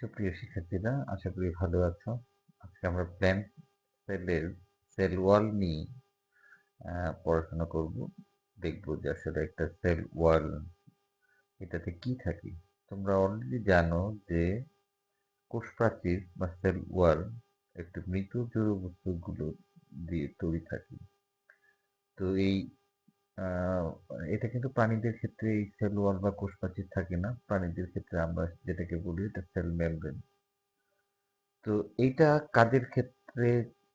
সুপ্রিয় শিক্ষার্থীরা, আশা করি ভালো আছো। আজকে আমরা প্ল্যান্ট সেলের সেল ওয়াল নিয়ে পড়াশোনা করব। দেখব যে আসলে একটা সেল ওয়াল এটাতে কি থাকে। তোমরা অলরেডি জানো যে কোষ প্রাচীর বা সেল ওয়াল একটু মৃত জড় বস্তুগুলো দিয়ে তৈরি থাকে। তো এই আহ, এটা কিন্তু প্রাণীদের ক্ষেত্রে এই সেল ওয়াল বা কোষ প্রাচীর থাকে না। প্রাণীদের ক্ষেত্রে আমরা যেটাকে বলি এটা সেল মেমব্রেন। তো এইটা কাদের ক্ষেত্রে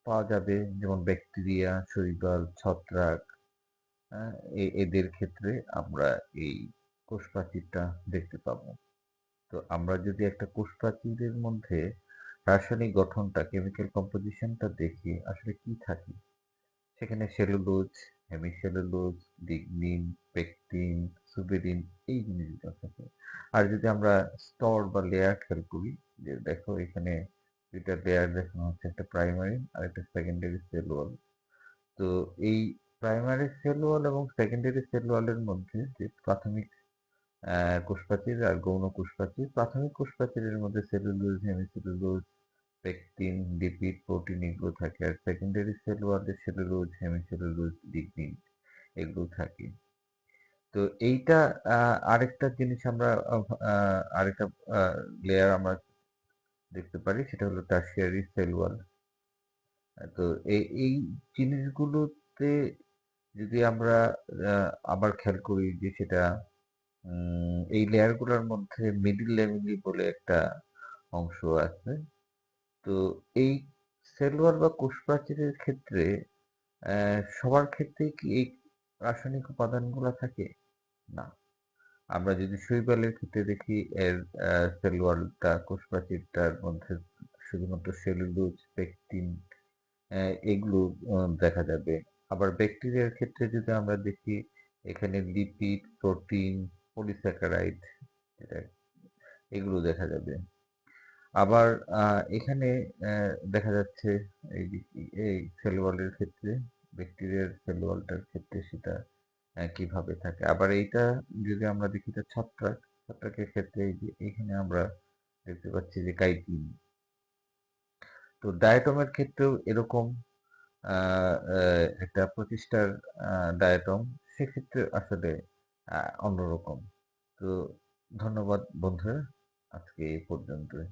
পাওয়া যাবে? যেমন ব্যাকটেরিয়া, শৈবাল, ছত্রাক, এদের ক্ষেত্রে আমরা এই কোষ প্রাচীরটা দেখতে পাবো। তো আমরা যদি একটা কোষ প্রাচীরের মধ্যে রাসায়নিক গঠনটা, কেমিক্যাল কম্পোজিশনটা দেখি আসলে কি থাকে, সেখানে cellulose, hemicellulose, lignin, pectin, suberin এই জিনিসগুলো থাকে। আর যদি আমরা স্তর বা লেয়ার খেয়াল করি, যে দেখো এখানে দুইটা লেয়ার দেখানো হচ্ছে, একটা প্রাইমারি আর একটা সেকেন্ডারি সেল ওয়াল। তো এই প্রাইমারি সেল ওয়াল এবং সেকেন্ডারি সেল ওয়ালের মধ্যে যে প্রাথমিক কোষপ্রাচীর আর গৌণ কোষপ্রাচীর, প্রাথমিক কোষপ্রাচীরের মধ্যে cellulose, hemicellulose, pectin, lipid, protein এগুলো থাকে। আর সেকেন্ডারি সেল ওয়ালে সেলুলোজ, হেমিসেলুলোজ, লিগনিন এগুলো থাকে। তো এইটা আরেকটা জিনিস আমরা আরেকটা লেয়ার আমরা দেখতে পারি, সেটা হলো টারশিয়ারি সেল ওয়াল। তো এই জিনিসগুলোতে যদি আমরা আবার খেয়াল করি যে সেটা এই লেয়ারগুলোর মধ্যে মিডিল ল্যামেলি বলে একটা অংশ আছে। তো এই সেল ওয়াল বা কোষ প্রাচীরের ক্ষেত্রে সবার ক্ষেত্রেই কি এই রাসায়নিক উপাদানগুলো থাকে? না। আমরা যদি শৈবালের ক্ষেত্রে দেখি, এর সেল ওয়ালটা, কোষ প্রাচীরটার মধ্যে শুধুমাত্র সেলুলোজ, পেকটিন এগুলো দেখা যাবে। আবার ব্যাকটেরিয়ার ক্ষেত্রে যদি আমরা দেখি, এখানে লিপিড, প্রোটিন, পলিস্যাকারাইড এটা এগুলো দেখা যাবে। আবার এখানে দেখা যাচ্ছে এই যে এই সেল ওয়ালের ক্ষেত্রে, ব্যাকটেরিয়ার সেল ওয়ালটার ক্ষেত্রে সেটা কিভাবে থাকে। আবার এইটা যদি আমরা দেখি, এটা ছত্রাক, ছত্রাকের ক্ষেত্রে এই যে এখানে আমরা দেখতে পাচ্ছি যে কাইটিন। তো ডায়াটমের ক্ষেত্রেও এরকম একটা প্রতিষ্ঠার ডায়াটম, সেক্ষেত্রে আসলে অন্যরকম। তো ধন্যবাদ বন্ধুরা, আজকে এই পর্যন্তই।